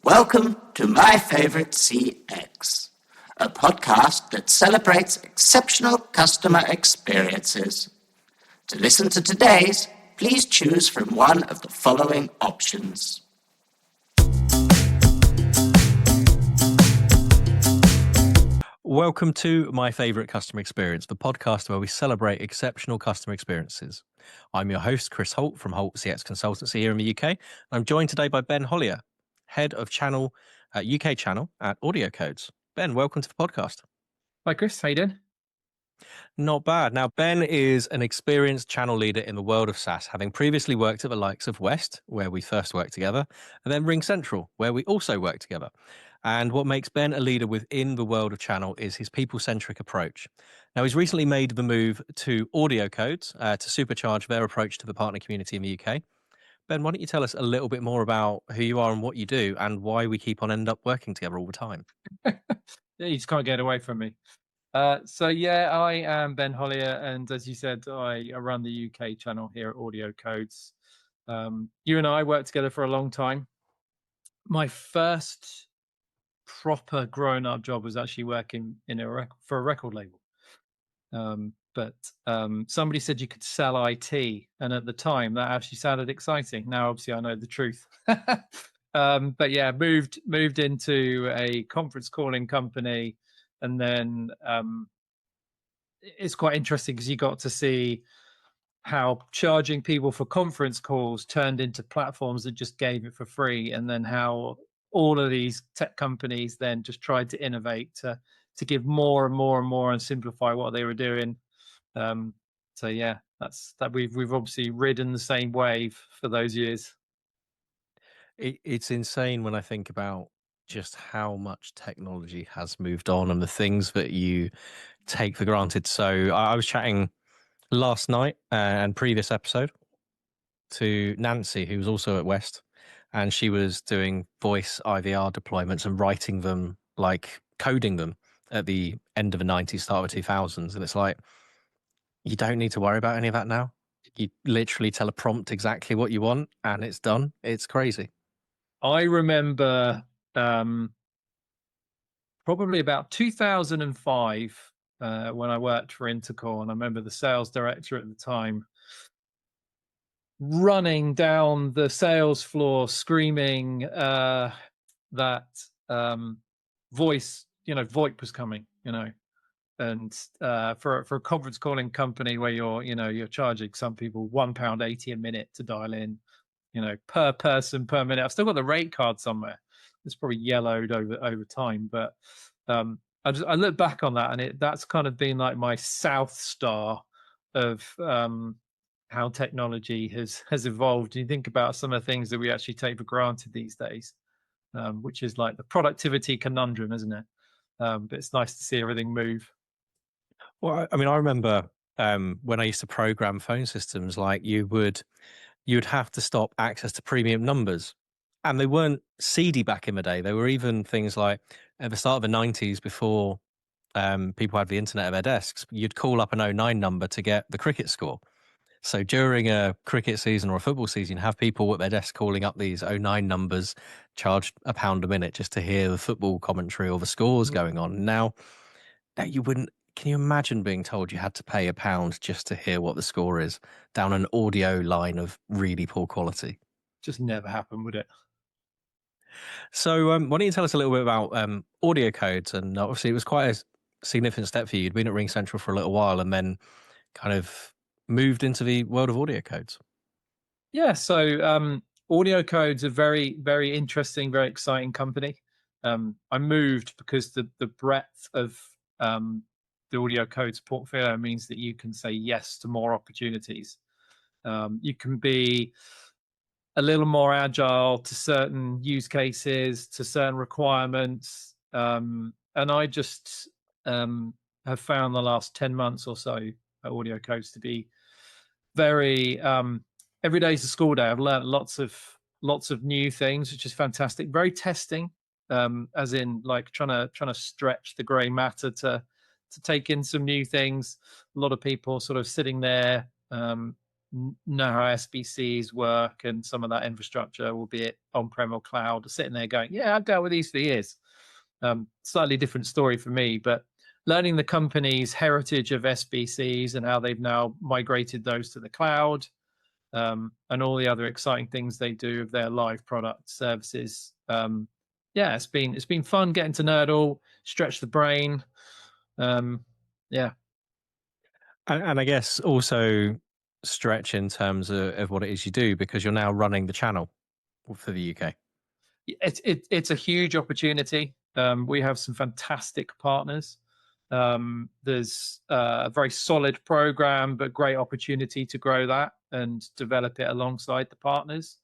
Welcome to My Favorite CX, a podcast that celebrates exceptional customer experiences. To listen to today's, please choose from one of the following options. Welcome to My Favorite Customer Experience, the podcast where we celebrate exceptional customer experiences. I'm your host, Chris Holt from Holt CX Consultancy here in the UK. I'm joined today by Ben Hollier, Head of Channel, UK Channel at AudioCodes. Ben, welcome to the podcast. Hi, Chris. How you doing? Not bad. Now, Ben is an experienced channel leader in the world of SaaS, having previously worked at the likes of West, where we first worked together, and then RingCentral, where we also worked together. And what makes Ben a leader within the world of channel is his people-centric approach. Now, he's recently made the move to AudioCodes to supercharge their approach to the partner community in the UK. Ben, why don't you tell us a little bit more about who you are and what you do and why we keep on end up working together all the time? Yeah, you just can't get away from me. I am Ben Hollier, and as you said, I run the UK channel here at AudioCodes. You and I worked together for a long time. My first proper grown-up job was actually working for a record label. But somebody said you could sell IT, and at the time that actually sounded exciting. Now, obviously, I know the truth. But yeah, moved into a conference calling company, and then it's quite interesting because you got to see how charging people for conference calls turned into platforms that just gave it for free, and then how all of these tech companies then just tried to innovate to give more and more and more and simplify what they were doing. So yeah, that's that. We've obviously ridden the same wave for those years. It's insane when I think about just how much technology has moved on and the things that you take for granted. So I was chatting last night and previous episode to Nancy, who was also at West, and she was doing voice IVR deployments and writing them, like coding them at the end of the 90s, start of the 2000s. And it's like, you don't need to worry about any of that now. You literally tell a prompt exactly what you want and it's done. It's crazy. I remember probably about 2005 when I worked for Intercom, and I remember the sales director at the time running down the sales floor screaming that voice, VoIP was coming, and for a conference calling company where you're charging some people £1.80 a minute to dial in, per person per minute. I've still got the rate card somewhere. It's probably yellowed over time, but I look back on that, and that's kind of been like my South Star of how technology has evolved. You think about some of the things that we actually take for granted these days, which is like the productivity conundrum, isn't it? But it's nice to see everything move. Well, I mean, I remember when I used to program phone systems, like you would have to stop access to premium numbers. And they weren't seedy back in the day. They were even things like at the start of the 90s, before people had the internet at their desks, you'd call up an 09 number to get the cricket score. So during a cricket season or a football season, you have people at their desk calling up these 09 numbers, charged £1 a minute just to hear the football commentary or the scores going on. Now you wouldn't. Can you imagine being told you had to pay £1 just to hear what the score is down an audio line of really poor quality? Just never happen, would it? So why don't you tell us a little bit about AudioCodes? And obviously it was quite a significant step for you. You'd been at RingCentral for a little while and then kind of moved into the world of AudioCodes. Yeah, so AudioCodes are very, very interesting, very exciting company. I moved because the breadth of the AudioCodes portfolio means that you can say yes to more opportunities. You can be a little more agile to certain use cases, to certain requirements. And I just have found the last 10 months or so at AudioCodes to be very, every day is a school day. I've learned lots of new things, which is fantastic. Very testing, as in like trying to stretch the gray matter to take in some new things. A lot of people sort of sitting there, know how SBCs work and some of that infrastructure, albeit on-prem or cloud, are sitting there going, yeah, I've dealt with these for years. Slightly different story for me, but learning the company's heritage of SBCs and how they've now migrated those to the cloud, and all the other exciting things they do of their live product services. Yeah, it's been fun getting to know it all, stretch the brain. Yeah. And I guess also stretch in terms of what it is you do, because you're now running the channel for the UK. It's a huge opportunity. We have some fantastic partners. There's a very solid program, but great opportunity to grow that and develop it alongside the partners.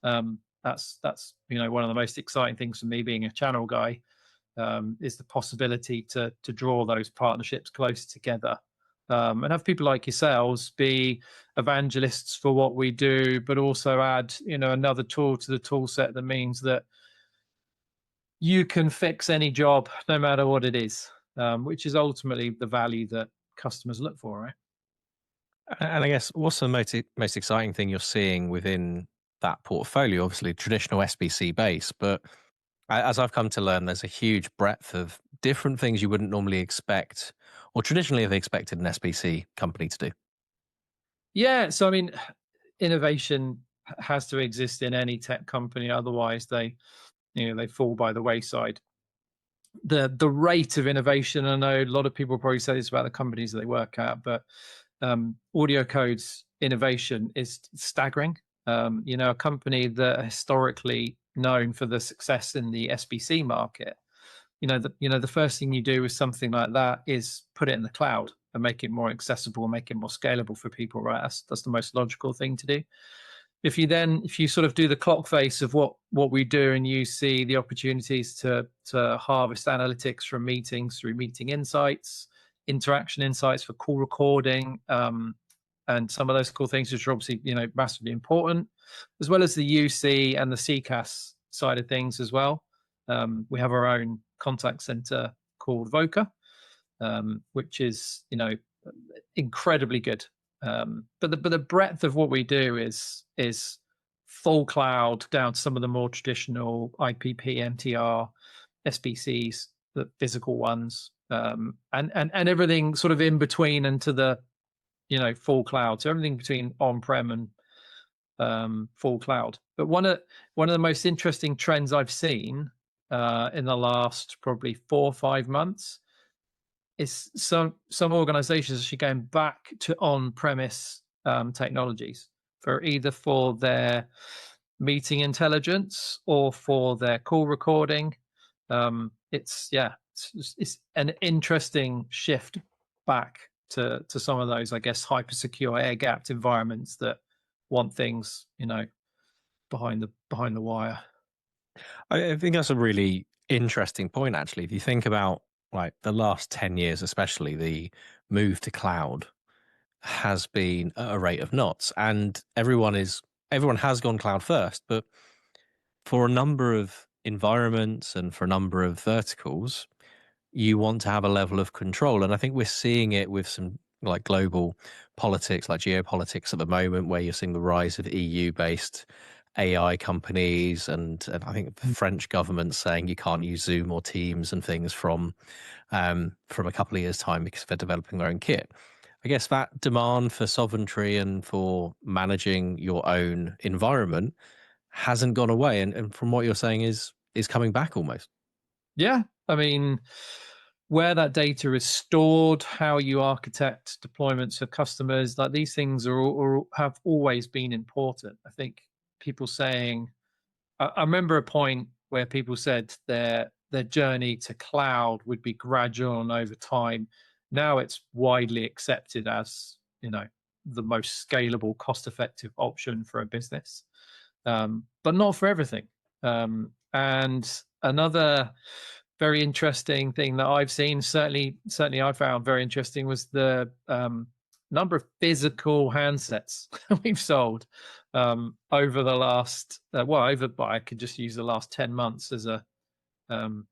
That's one of the most exciting things for me being a channel guy, is the possibility to draw those partnerships closer together, and have people like yourselves be evangelists for what we do, but also add another tool to the tool set that means that you can fix any job no matter what it is, which is ultimately the value that customers look for, right? And I guess what's the most exciting thing you're seeing within that portfolio? Obviously, traditional SBC base, but as I've come to learn, there's a huge breadth of different things you wouldn't normally expect, or traditionally have expected an SBC company to do. Yeah, so I mean, innovation has to exist in any tech company, otherwise they fall by the wayside. The rate of innovation, I know a lot of people probably say this about the companies that they work at, but AudioCodes innovation is staggering. A company that are historically known for the success in the SBC market, the first thing you do with something like that is put it in the cloud and make it more accessible, make it more scalable for people, right? That's the most logical thing to do. If you sort of do the clock face of what we do, and you see the opportunities to harvest analytics from meetings through meeting insights, interaction insights for call recording, and some of those cool things, which are obviously massively important, as well as the UC and the CCaaS side of things as well. We have our own contact center called Voca, which is incredibly good. But the breadth of what we do is full cloud down to some of the more traditional IPP, MTR, SBCs, the physical ones, and everything sort of in between and to the full cloud. So everything between on-prem and full cloud. But one of the most interesting trends I've seen in the last probably 4 or 5 months is some organizations actually going back to on-premise technologies for their meeting intelligence or for their call recording. It's an interesting shift back to some of those, I guess, hyper secure, air gapped environments that want things behind the wire. I think that's a really interesting point, actually. If you think about like the last 10 years, especially, the move to cloud has been at a rate of knots, and everyone has gone cloud first, but for a number of environments and for a number of verticals, you want to have a level of control. And I think we're seeing it with some like global politics, like geopolitics at the moment, where you're seeing the rise of EU-based AI companies, and I think the French government saying you can't use Zoom or Teams and things from a couple of years' time because they're developing their own kit. I guess that demand for sovereignty and for managing your own environment hasn't gone away, and from what you're saying is coming back almost. Yeah, I mean, where that data is stored, how you architect deployments for customers, like these things have always been important. I think people saying, I remember a point where people said their journey to cloud would be gradual and over time. Now it's widely accepted as the most scalable, cost-effective option for a business, but not for everything. And another very interesting thing that I've seen, certainly I found very interesting, was the number of physical handsets we've sold over the last I could just use the last 10 months as kind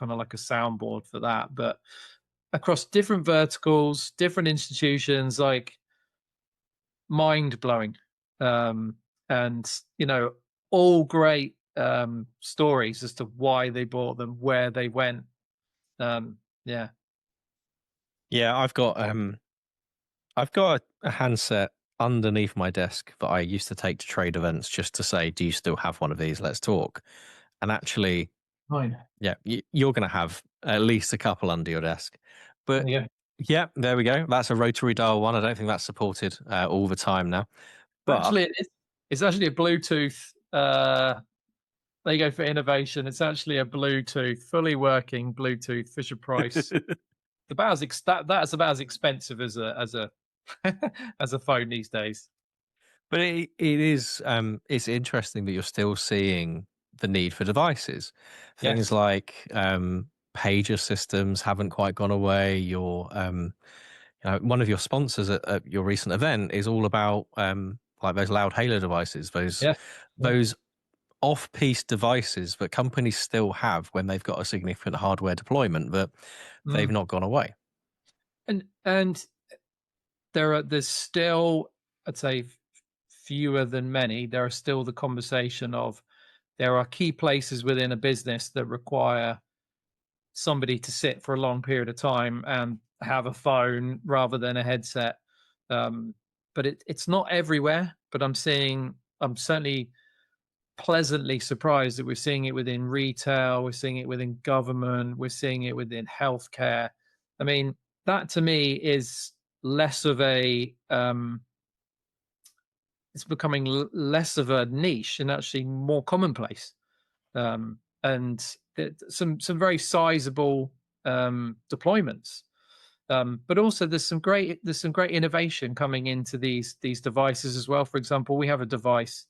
of like a soundboard for that. But across different verticals, different institutions, like mind-blowing, and all great stories as to why they bought them, where they went. Yeah. I've got a handset underneath my desk that I used to take to trade events just to say, do you still have one of these? Let's talk. And actually, Fine. yeah, you're going to have at least a couple under your desk. But yeah, there we go. That's a rotary dial one. I don't think that's supported all the time now. But actually, it's actually a Bluetooth. There you go for innovation. It's actually a Bluetooth, fully working Bluetooth Fisher Price. That's about as expensive as a as a phone these days. But it is it's interesting that you're still seeing the need for devices. Things like pager systems haven't quite gone away. Your one of your sponsors at your recent event is all about like those loud hailer devices, those off-piece devices that companies still have when they've got a significant hardware deployment, but they've not gone away. And there's still, I'd say, fewer than many. There are still the conversation of there are key places within a business that require somebody to sit for a long period of time and have a phone rather than a headset. But it's not everywhere. But I'm certainly pleasantly surprised that we're seeing it within retail, we're seeing it within government, we're seeing it within healthcare. I mean, that to me is less of a it's becoming less of a niche and actually more commonplace. And some very sizable deployments. But also there's some great innovation coming into these devices as well. For example, we have a device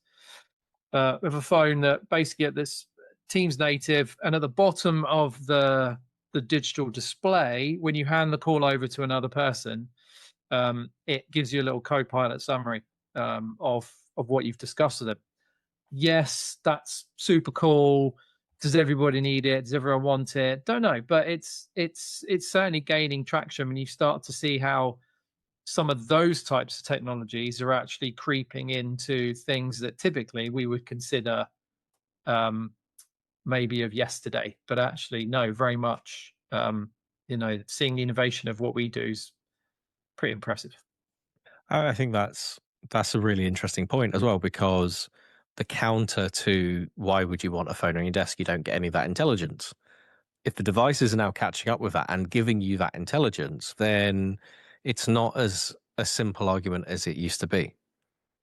with a phone that basically at this Teams native, and at the bottom of the digital display, when you hand the call over to another person, it gives you a little co-pilot summary of what you've discussed with them. Yes, that's super cool. Does everybody need it? Does everyone want it? Don't know, but it's certainly gaining traction when you start to see how some of those types of technologies are actually creeping into things that typically we would consider maybe of yesterday, but actually no, very much seeing the innovation of what we do is pretty impressive. I think that's a really interesting point as well, because the counter to why would you want a phone on your desk? You don't get any of that intelligence. If the devices are now catching up with that and giving you that intelligence, then it's not as a simple argument as it used to be.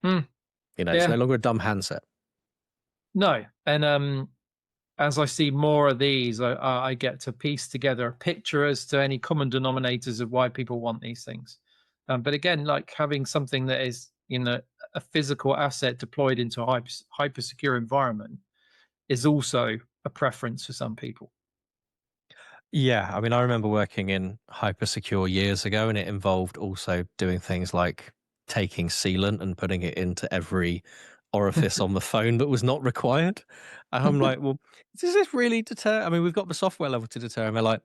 It's no longer a dumb handset. No. And as I see more of these, I get to piece together a picture as to any common denominators of why people want these things. But again, like having something that is a physical asset deployed into a hyper secure environment is also a preference for some people. Yeah, I mean, I remember working in hyper secure years ago, and it involved also doing things like taking sealant and putting it into every orifice on the phone that was not required. And I'm like, well, does this really deter? I mean, we've got the software level to deter. And they're like,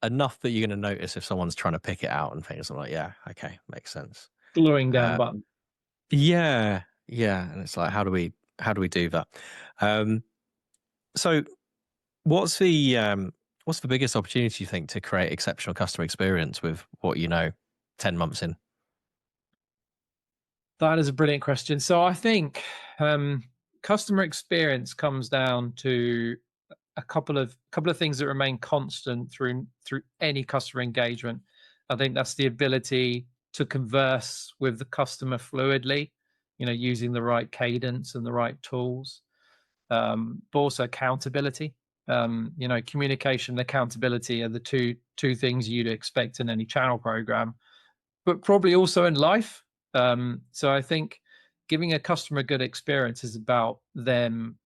enough that you're going to notice if someone's trying to pick it out and things. I'm like, yeah, okay, makes sense. Gluing down button. Yeah. And it's like, how do we do that? So what's the biggest opportunity you think to create exceptional customer experience with what 10 months in? That is a brilliant question. So I think customer experience comes down to a couple of things that remain constant through any customer engagement. I think that's the ability to converse with the customer fluidly, using the right cadence and the right tools, but also accountability. Communication and accountability are the two things you'd expect in any channel program, but probably also in life. So I think giving a customer a good experience is about them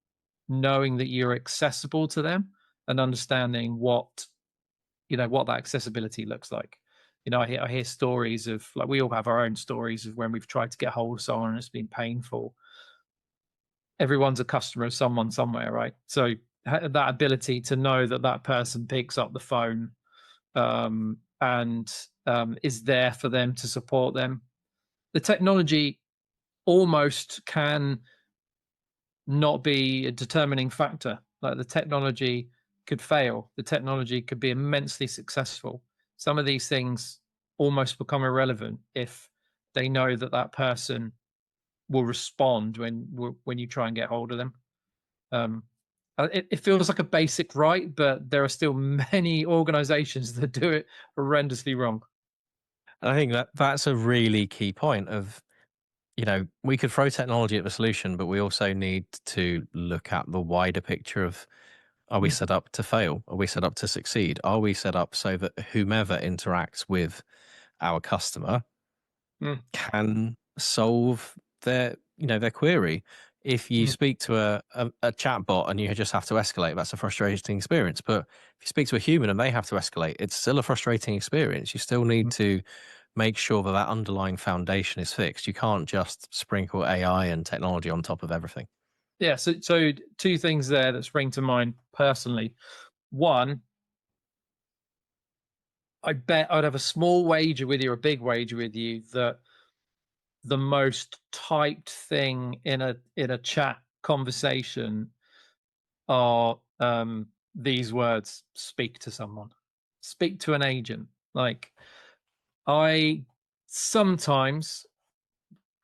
knowing that you're accessible to them and understanding what that accessibility looks like. I hear stories of, like, we all have our own stories of when we've tried to get hold of someone and it's been painful. Everyone's a customer of someone somewhere, right? So that ability to know that person picks up the phone and is there for them to support them. The technology almost can not be a determining factor. Like the technology could fail, the technology could be immensely successful. Some of these things almost become irrelevant if they know that that person will respond when you try and get hold of them. It feels like a basic right, but there are still many organizations that do it horrendously wrong. I think that's a really key point of, we could throw technology at the solution, but we also need to look at the wider picture of, are we set up to fail? Are we set up to succeed? Are we set up so that whomever interacts with our customer can solve their query? If you speak to a chat bot and you just have to escalate, that's a frustrating experience. But if you speak to a human and they have to escalate, it's still a frustrating experience. You still need to make sure that that underlying foundation is fixed. You can't just sprinkle AI and technology on top of everything. Yeah, so two things there that spring to mind personally. One, I bet I'd have a small wager with you, or a big wager with you, that the most typed thing in a chat conversation are these words: speak to someone, speak to an agent. Like, I sometimes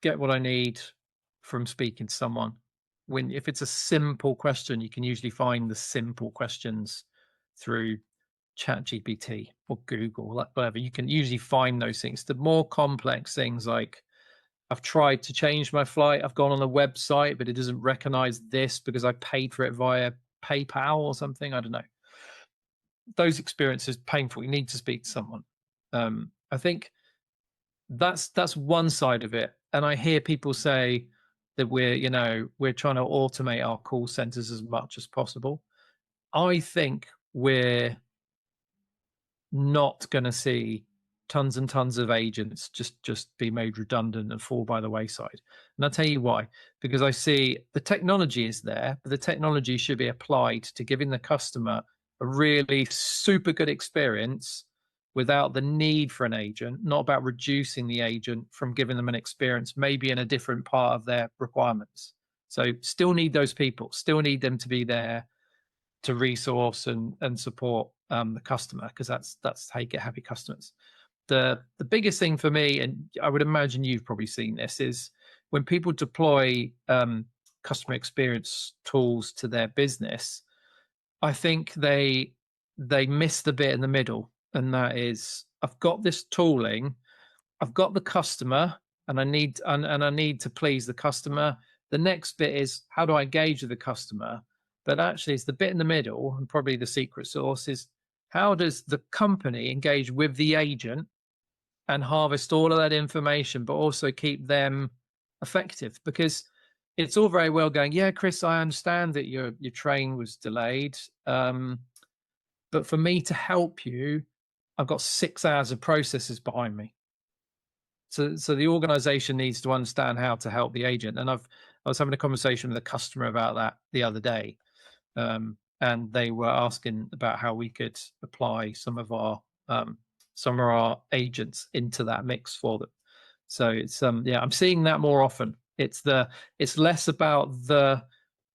get what I need from speaking to someone. If it's a simple question, you can usually find the simple questions through ChatGPT or Google, like whatever. You can usually find those things. The more complex things, like, I've tried to change my flight, I've gone on a website, but it doesn't recognize this because I paid for it via PayPal or something. I don't know. Those experiences painful. You need to speak to someone. I think that's one side of it. And I hear people say that we're trying to automate our call centers as much as possible. I think we're not going to see tons and tons of agents just be made redundant and fall by the wayside. And I'll tell you why. Because I see the technology is there, but the technology should be applied to giving the customer a really super good experience without the need for an agent, not about reducing the agent from giving them an experience maybe in a different part of their requirements. So still need those people, still need them to be there to resource and support the customer, because that's how you get happy customers. The biggest thing for me, and I would imagine you've probably seen this, is when people deploy customer experience tools to their business, I think they miss the bit in the middle, and that is, I've got this tooling, I've got the customer, and I need to please the customer. The next bit is, how do I engage with the customer? But actually, it's the bit in the middle, and probably the secret sauce is, how does the company engage with the agent and harvest all of that information, but also keep them effective? Because it's all very well going, yeah, Chris, I understand that your train was delayed, but for me to help you, I've got 6 hours of processes behind me. So the organization needs to understand how to help the agent. And I was having a conversation with a customer about that the other day, and they were asking about how we could apply some of our agents into that mix for them. So it's I'm seeing that more often. It's less about the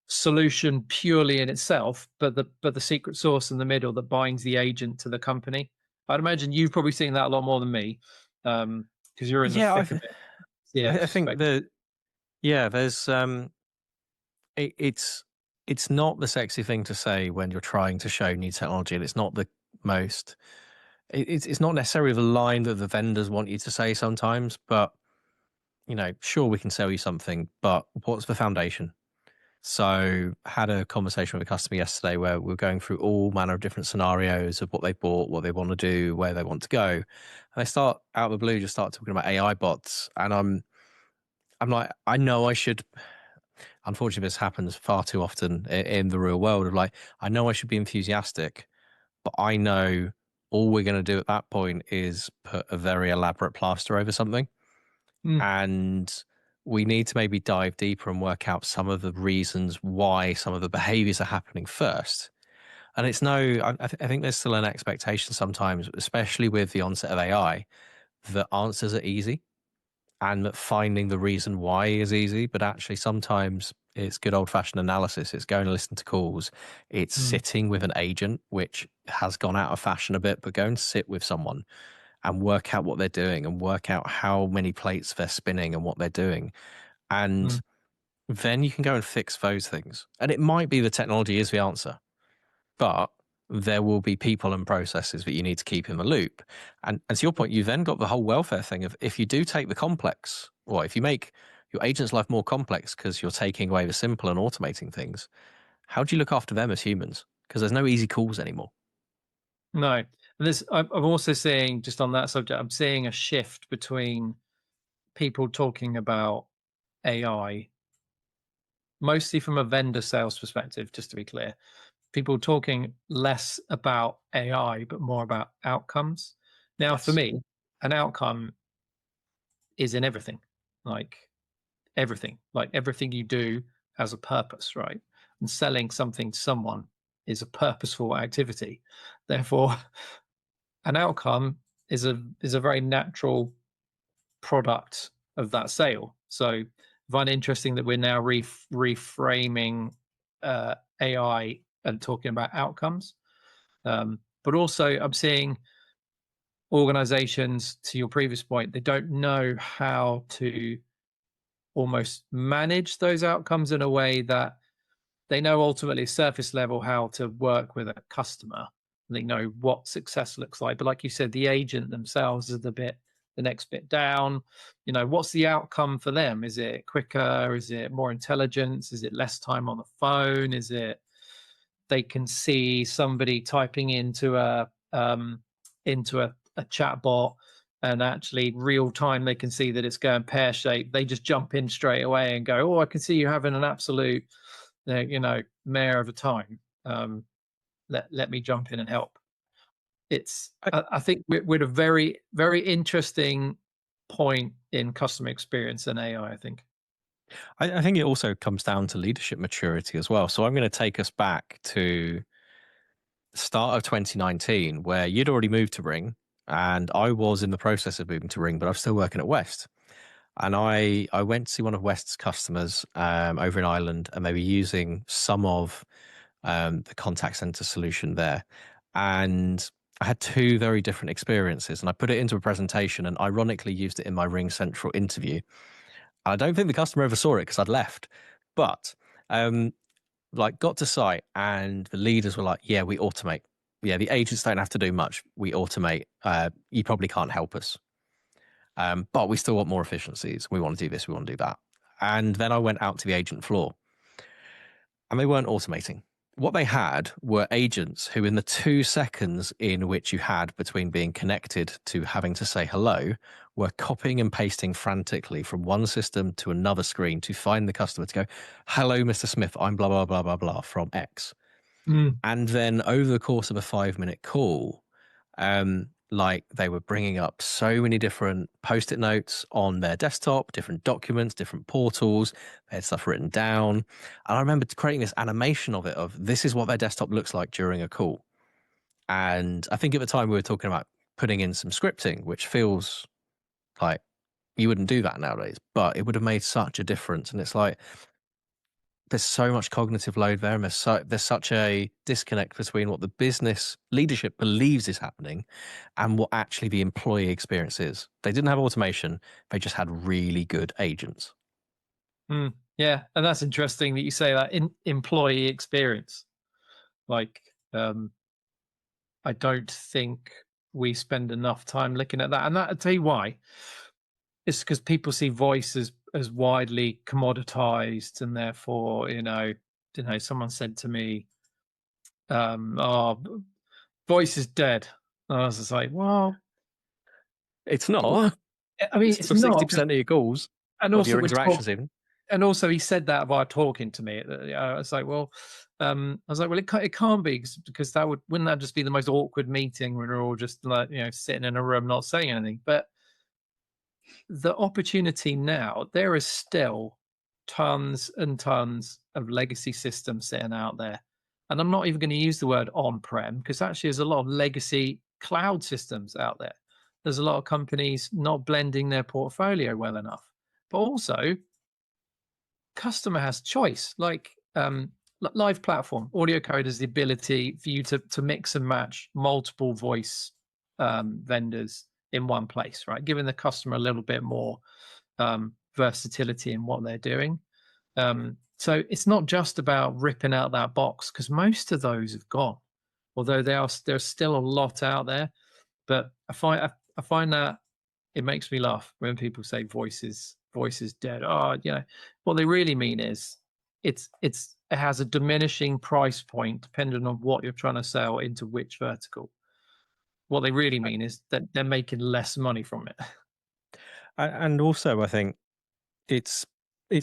solution purely in itself, but the secret sauce in the middle that binds the agent to the company. I'd imagine you've probably seen that a lot more than me, because you're in the thick of it. Yeah, I think there's it's not the sexy thing to say when you're trying to show new technology, and it's not the most. It's not necessarily the line that the vendors want you to say sometimes, but sure, we can sell you something, but what's the foundation? So had a conversation with a customer yesterday where we're going through all manner of different scenarios of what they bought, what they want to do, where they want to go. And they start out of the blue, just start talking about AI bots. And I'm like, I know I should, unfortunately, this happens far too often in the real world, of like, I know I should be enthusiastic, but I know all we're going to do at that point is put a very elaborate plaster over something. And we need to maybe dive deeper and work out some of the reasons why some of the behaviors are happening first. And it's I think there's still an expectation sometimes, especially with the onset of AI, that answers are easy. and that finding the reason why is easy, but actually sometimes it's good old-fashioned analysis. It's going to listen to calls. It's sitting with an agent, which has gone out of fashion a bit, but go and sit with someone and work out what they're doing and work out how many plates they're spinning and what they're doing. And then you can go and fix those things. And it might be the technology is the answer, but there will be people and processes that you need to keep in the loop. And to your point, you've then got the whole welfare thing of, if you do take the complex, or if you make your agent's life more complex because you're taking away the simple and automating things, how do you look after them as humans? Because there's no easy calls anymore. No. And I'm also seeing, just on that subject, I'm seeing a shift between people talking about AI, mostly from a vendor sales perspective, just to be clear. People talking less about AI, but more about outcomes. Now, for me, an outcome is in everything, like everything you do has a purpose, right? And selling something to someone is a purposeful activity. Therefore, an outcome is a very natural product of that sale. So I find it interesting that we're now reframing AI and talking about outcomes. But also I'm seeing organizations, to your previous point, they don't know how to almost manage those outcomes in a way that they know ultimately surface level how to work with a customer. They know what success looks like. But like you said, the agent themselves is the next bit down. You know, what's the outcome for them? Is it quicker? Is it more intelligence? Is it less time on the phone? Is it they can see somebody typing into a chat bot, and actually real time they can see that it's going pear shaped. They just jump in straight away and go, oh, I can see you're having an absolute mare of a time. Let me jump in and help. I think we're at a very, very interesting point in customer experience and AI, I think. I think it also comes down to leadership maturity as well. So I'm going to take us back to the start of 2019, where you'd already moved to Ring, and I was in the process of moving to Ring, but I was still working at West. And I went to see one of West's customers over in Ireland, and they were using some of the contact center solution there. And I had two very different experiences, and I put it into a presentation and ironically used it in my RingCentral interview. I don't think the customer ever saw it because I'd left, but got to site and the leaders were like, yeah, we automate. Yeah, the agents don't have to do much. We automate. You probably can't help us. But we still want more efficiencies. We want to do this. We want to do that. And then I went out to the agent floor and they weren't automating. What they had were agents who, in the 2 seconds in which you had between being connected to having to say hello, were copying and pasting frantically from one system to another screen to find the customer to go, hello, Mr. Smith, I'm blah, blah, blah, blah, blah from X. And then over the course of a 5-minute call, they were bringing up so many different Post-it notes on their desktop, different documents, different portals. They had stuff written down. And I remember creating this animation of it, of this is what their desktop looks like during a call. And I think at the time we were talking about putting in some scripting, which feels like you wouldn't do that nowadays, but it would have made such a difference. And it's like, there's so much cognitive load there, and there's such a disconnect between what the business leadership believes is happening and what actually the employee experience is. They didn't have automation. They just had really good agents. Yeah, and that's interesting that you say that in employee experience. Like, I don't think we spend enough time looking at that. And I'll tell you why. It's because people see voice as widely commoditized, and therefore, someone said to me, voice is dead. And I was just like, well, it's not. I mean, it's not 60% of your calls, and also your interactions even. And also, he said that while talking to me. I was like, well, it can't be, because wouldn't that just be the most awkward meeting when we're all just sitting in a room not saying anything? But the opportunity now, there is still tons and tons of legacy systems sitting out there. And I'm not even going to use the word on-prem, because actually there's a lot of legacy cloud systems out there. there's a lot of companies not blending their portfolio well enough. But also, customer has choice. Like live platform, AudioCode has the ability for you to mix and match multiple voice vendors in one place, right? Giving the customer a little bit more versatility in what they're doing. So it's not just about ripping out that box, because most of those have gone, although there's still a lot out there. But I find that it makes me laugh when people say voice is dead. Oh, what they really mean is it has a diminishing price point depending on what you're trying to sell into which vertical. What they really mean is that they're making less money from it. And also, I think it's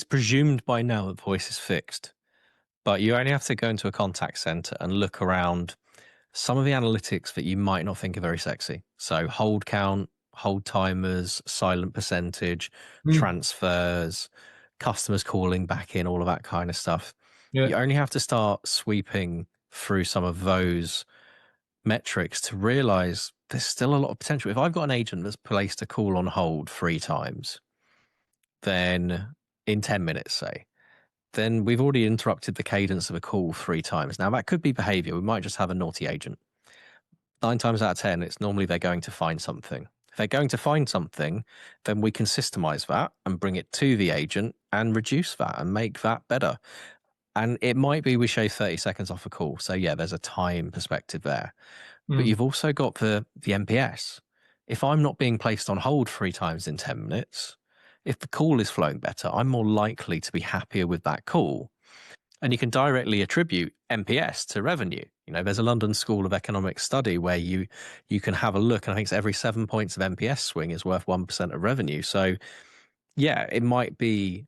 presumed by now that voice is fixed, but you only have to go into a contact center and look around some of the analytics that you might not think are very sexy. So hold count, hold timers, silent percentage, transfers, customers calling back in, all of that kind of stuff. Yeah. You only have to start sweeping through some of those metrics to realize there's still a lot of potential. If I've got an agent that's placed a call on hold 3 times, then in 10 minutes, say, then we've already interrupted the cadence of a call 3 times. Now, that could be behavior. We might just have a naughty agent. 9 times out of 10, it's normally they're going to find something. If they're going to find something, then we can systemize that and bring it to the agent and reduce that and make that better. And it might be we shave 30 seconds off a call. So yeah, there's a time perspective there. But you've also got the NPS. If I'm not being placed on hold 3 times in 10 minutes, if the call is flowing better, I'm more likely to be happier with that call. And you can directly attribute NPS to revenue. There's a London School of Economics study where you can have a look, and I think it's every 7 points of NPS swing is worth 1% of revenue. So yeah, it might be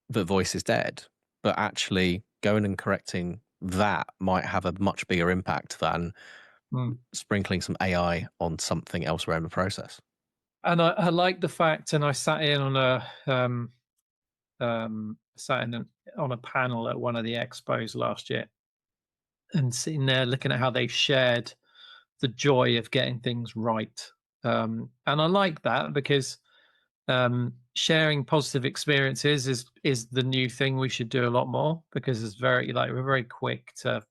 that voice is dead, but actually going and correcting that might have a much bigger impact than sprinkling some AI on something elsewhere in the process. And I like the fact, and I sat in on a panel at one of the expos last year, and sitting there looking at how they shared the joy of getting things right. And I like that because sharing positive experiences is the new thing we should do a lot more, because it's we're very quick to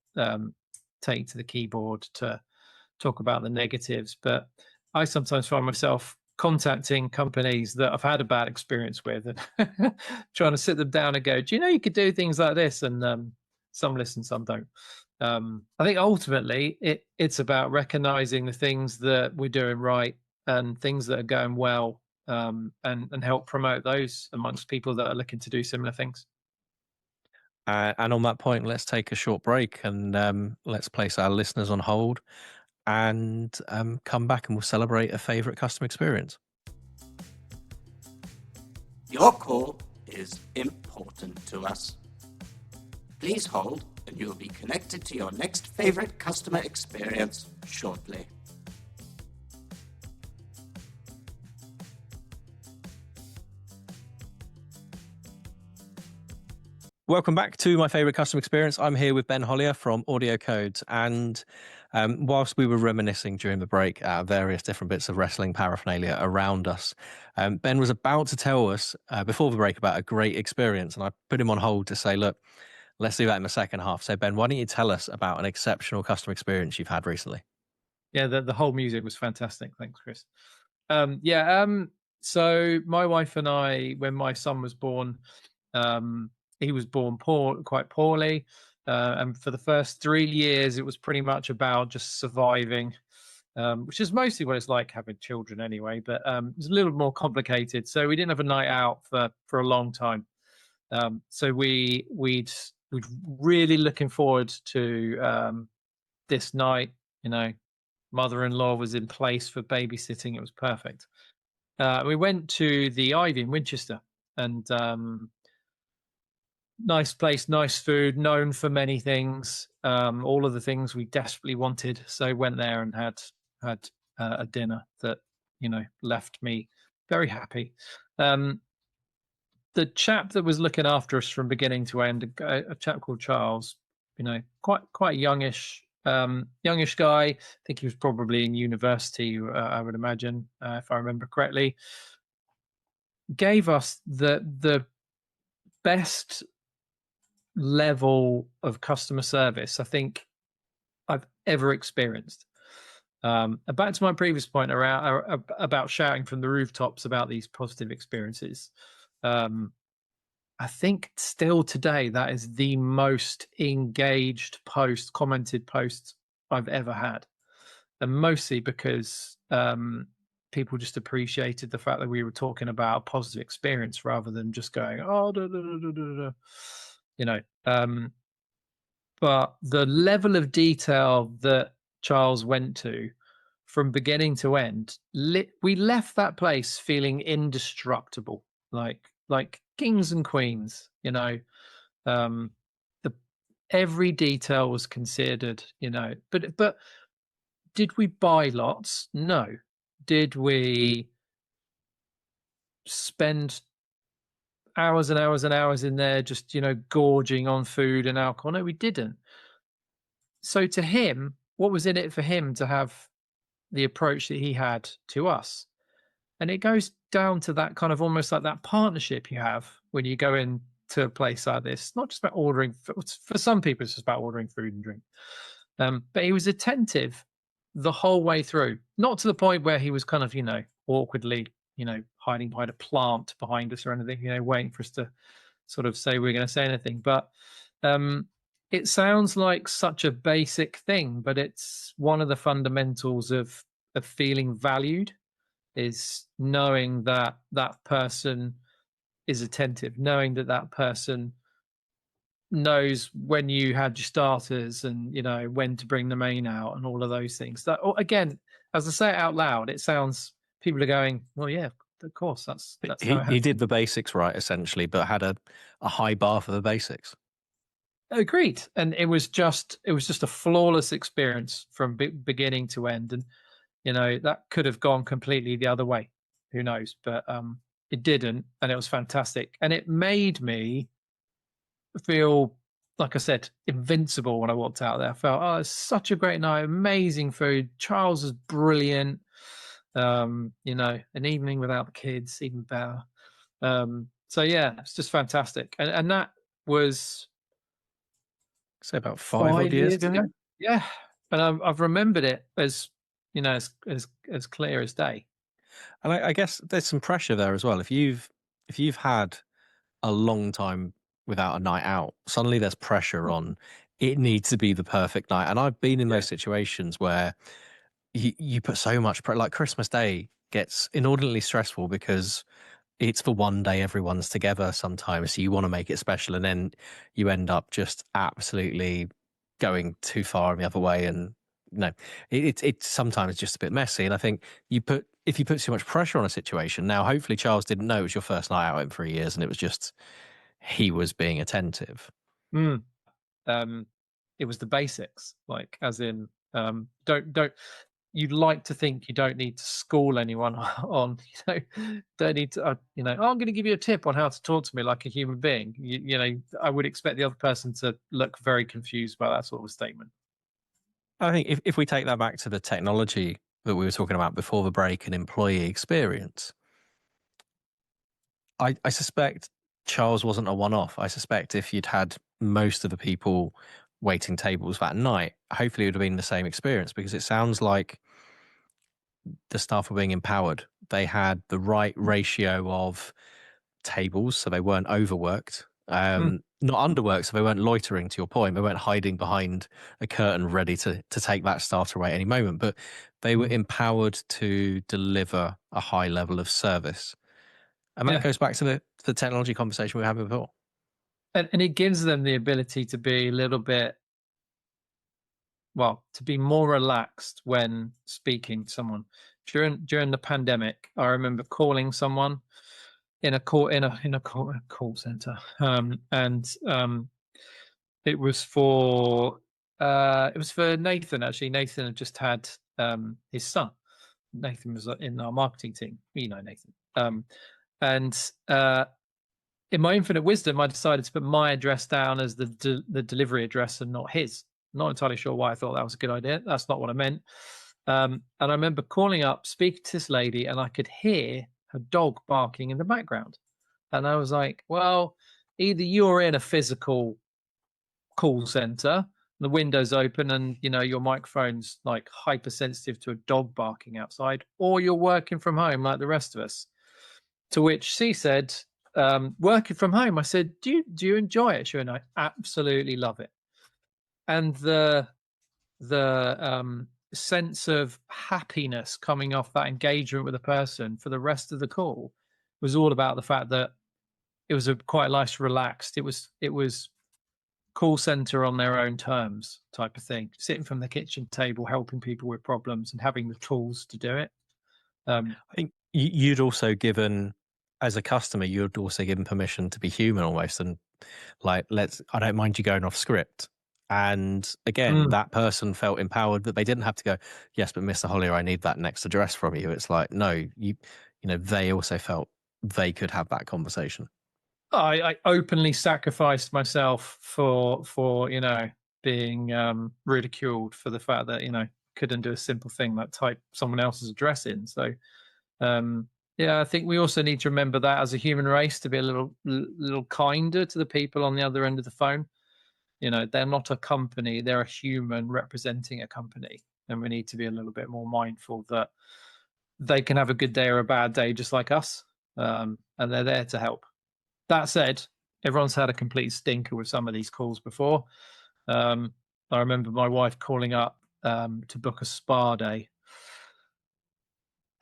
take to the keyboard to talk about the negatives. But I sometimes find myself contacting companies that I've had a bad experience with and trying to sit them down and go, do you know you could do things like this? And some listen, some don't. I think ultimately it's about recognizing the things that we're doing right and things that are going well, and help promote those amongst people that are looking to do similar things. And on that point, let's take a short break and let's place our listeners on hold and come back and we'll celebrate a favorite customer experience. Your call is important to us. Please hold and you will be connected to your next favorite customer experience shortly. Welcome back to My Favorite Customer Experience. I'm here with Ben Hollier from AudioCodes, and whilst we were reminiscing during the break at various different bits of wrestling paraphernalia around us, Ben was about to tell us before the break about a great experience, and I put him on hold to say, look, let's do that in the second half. So Ben, why don't you tell us about an exceptional customer experience you've had recently? Yeah, the whole music was fantastic. Thanks, Chris. So my wife and I, when my son was born, he was born quite poorly. And for the first 3 years, it was pretty much about just surviving, which is mostly what it's like having children anyway. But it was a little more complicated. So we didn't have a night out for a long time. So we'd really looking forward to this night. Mother-in-law was in place for babysitting. It was perfect. We went to the Ivy in Winchester, and nice place, nice food, known for many things, all of the things we desperately wanted. So went there and had a dinner that left me very happy. The chap that was looking after us from beginning to end, a chap called Charles, quite youngish youngish guy. I think he was probably in university, I would imagine, if I remember correctly. Gave us the best level of customer service I think I've ever experienced. Back to my previous point around about shouting from the rooftops about these positive experiences. I think still today that is the most engaged post, commented post I've ever had, and mostly because people just appreciated the fact that we were talking about a positive experience rather than just going, oh, da, da, da, da, da, da. You know. But the level of detail that Charles went to from beginning to end, we left that place feeling indestructible, like kings and queens. You know, the every detail was considered. You know, but did we buy lots? No. Did we spend hours and hours and hours in there just, gorging on food and alcohol? No, we didn't. So to him, what was in it for him to have the approach that he had to us? And it goes down to that kind of almost like that partnership you have when you go into a place like this. It's not just about ordering. For some people, it's just about ordering food and drink. But he was attentive the whole way through, not to the point where he was kind of, awkwardly, hiding behind a plant behind us or anything, waiting for us to sort of say we're going to say anything. But it sounds like such a basic thing, but it's one of the fundamentals of feeling valued, is knowing that that person is attentive, knowing that that person knows when you had your starters and when to bring the main out and all of those things. That, again, as I say it out loud, it sounds, people are going, well, yeah, of course, that's how he did the basics right, essentially, but had a high bar for the basics. Agreed. And it was just a flawless experience from beginning to end. And that could have gone completely the other way, who knows, but it didn't, and it was fantastic. And it made me feel, like I said, invincible when I walked out there. I felt, oh, it's such a great night, amazing food. Charles was brilliant. An evening without the kids, even better. So yeah, it's just fantastic. And that was, say, about 5 odd years ago. Yeah. And I've remembered it as, as clear as day. And I guess there's some pressure there as well. If you've had a long time without a night out, suddenly there's pressure on, it needs to be the perfect night. And I've been in those situations where you put so much pressure, like Christmas Day gets inordinately stressful because it's for one day everyone's together sometimes. So you want to make it special, and then you end up just absolutely going too far the other way. And it's sometimes just a bit messy. And I think if you put too much pressure on a situation, now hopefully Charles didn't know it was your first night out in 3 years, and it was just he was being attentive. It was the basics, like as in don't. You'd like to think you don't need to school anyone on, don't need to, I'm going to give you a tip on how to talk to me like a human being. I would expect the other person to look very confused by that sort of statement. I think if we take that back to the technology that we were talking about before the break and employee experience, I suspect Charles wasn't a one-off. I suspect if you'd had most of the people waiting tables that night, hopefully it would have been the same experience, because it sounds like the staff were being empowered. They had the right ratio of tables, so they weren't overworked, not underworked, so they weren't loitering, to your point. They weren't hiding behind a curtain ready to take that starter away at any moment, but they were empowered to deliver a high level of service. And that goes back to the technology conversation we were having before. And it gives them the ability to be a little bit, to be more relaxed when speaking to someone. During the pandemic, I remember calling someone in a call center, and it was for Nathan. Actually, Nathan had just had his son. Nathan was in our marketing team. Nathan. And in my infinite wisdom, I decided to put my address down as the delivery address and not his. Not entirely sure why I thought that was a good idea. That's not what I meant. And I remember calling up, speaking to this lady, and I could hear her dog barking in the background. And I was like, well, either you're in a physical call center, the window's open, and your microphone's like hypersensitive to a dog barking outside, or you're working from home like the rest of us. To which she said, working from home. I said, do you enjoy it? She went, I absolutely love it. And the sense of happiness coming off that engagement with a person for the rest of the call was all about the fact that it was a quite nice, relaxed. It was call center on their own terms type of thing, sitting from the kitchen table, helping people with problems and having the tools to do it. I think you'd also given, as a customer, you'd also given permission to be human almost, and like, I don't mind you going off script. And again, that person felt empowered that they didn't have to go, yes, but Mr. Hollier, I need that next address from you. It's like, no, they also felt they could have that conversation. I openly sacrificed myself for being ridiculed for the fact that couldn't do a simple thing like type someone else's address in. So I think we also need to remember that as a human race, to be a little kinder to the people on the other end of the phone. They're not a company, they're a human representing a company, and we need to be a little bit more mindful that they can have a good day or a bad day just like us, and they're there to help. That said, everyone's had a complete stinker with some of these calls before. I remember my wife calling up to book a spa day,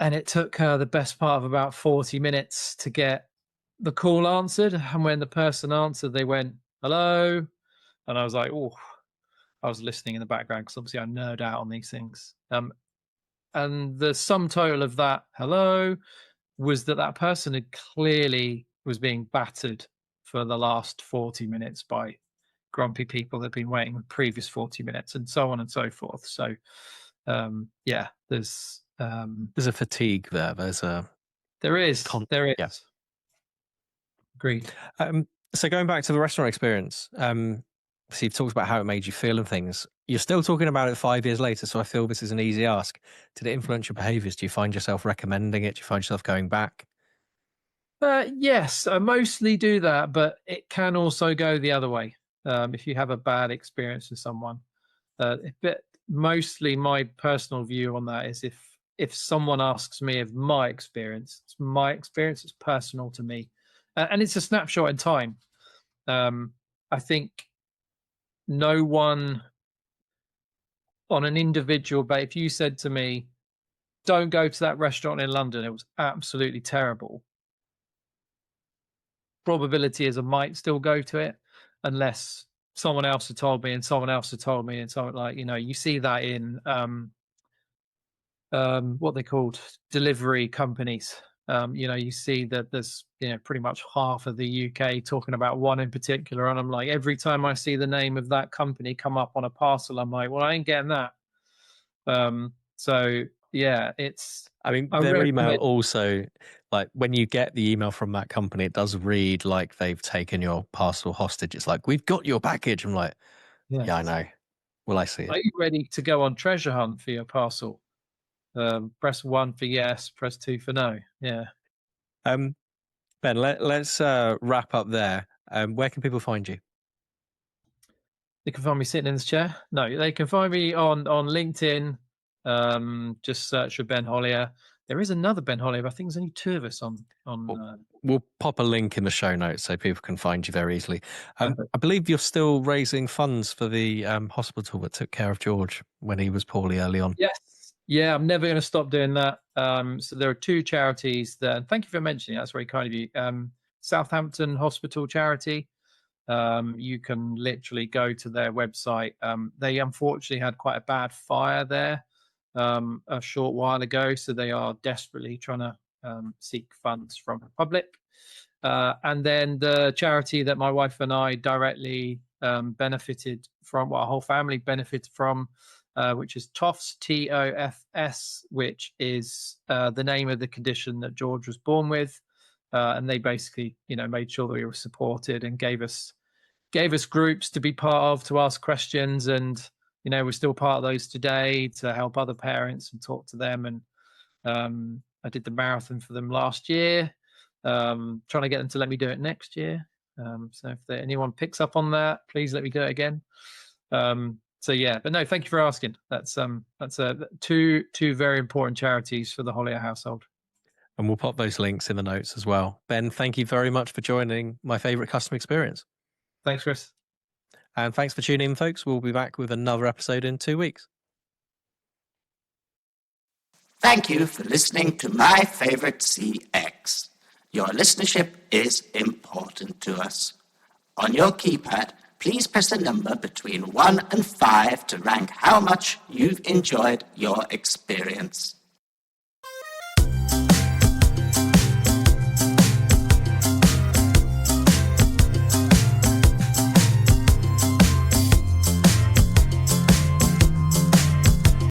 and it took her the best part of about 40 minutes to get the call answered. And when the person answered, they went, hello. And I was like, oh, I was listening in the background because obviously I nerd out on these things. And the sum total of that hello was that person had clearly was being battered for the last 40 minutes by grumpy people that had been waiting the previous 40 minutes, and so on and so forth. So there's a fatigue there. There is. Yeah. Agreed. So going back to the restaurant experience, so you've talked about how it made you feel and things. You're still talking about it 5 years later, so I feel this is an easy ask. Did it influence your behaviours? Do you find yourself recommending it? Do you find yourself going back? Yes, I mostly do that, but it can also go the other way. If you have a bad experience with someone, but mostly my personal view on that is if someone asks me of my experience, it's personal to me, and it's a snapshot in time. I think no one on an individual basis, if you said to me, don't go to that restaurant in London, it was absolutely terrible, probability is I might still go to it unless someone else had told me and someone else had told me, and so you see that in what they called delivery companies. You see that there's pretty much half of the UK talking about one in particular, and I'm like, every time I see the name of that company come up on a parcel, I'm like, well, I ain't getting that. So yeah, their email also, like when you get the email from that company, it does read like they've taken your parcel hostage. It's like, we've got your package. I'm like, yeah, I know. Well, I see it. Are you ready to go on treasure hunt for your parcel? Press 1 for yes, press 2 for no. Yeah. Ben, let's wrap up there. Where can people find you? They can find me sitting in this chair. No, they can find me on LinkedIn. Just search for Ben Hollier. There is another Ben Hollier, but I think there's only 2 of us on. We'll pop a link in the show notes so people can find you very easily. I believe you're still raising funds for the hospital that took care of George when he was poorly early on. Yes. Yeah, I'm never going to stop doing that. So there are 2 charities there. Thank you for mentioning it. That's very kind of you. Southampton Hospital Charity. You can literally go to their website. They unfortunately had quite a bad fire there a short while ago, so they are desperately trying to seek funds from the public. And then the charity that my wife and I directly benefited from, our whole family benefited from, which is TOFS, TOFS, which is the name of the condition that George was born with. And they basically, made sure that we were supported and gave us groups to be part of, to ask questions, and we're still part of those today to help other parents and talk to them. And I did the marathon for them last year, trying to get them to let me do it next year. So if anyone picks up on that, please let me do it again. So yeah, but no, thank you for asking. That's two very important charities for the Hollier household. And we'll pop those links in the notes as well. Ben, thank you very much for joining my favorite customer experience. Thanks, Chris. And thanks for tuning in, folks. We'll be back with another episode in 2 weeks. Thank you for listening to My Favorite CX. Your listenership is important to us. On your keypad, please press a number between 1 and 5 to rank how much you've enjoyed your experience.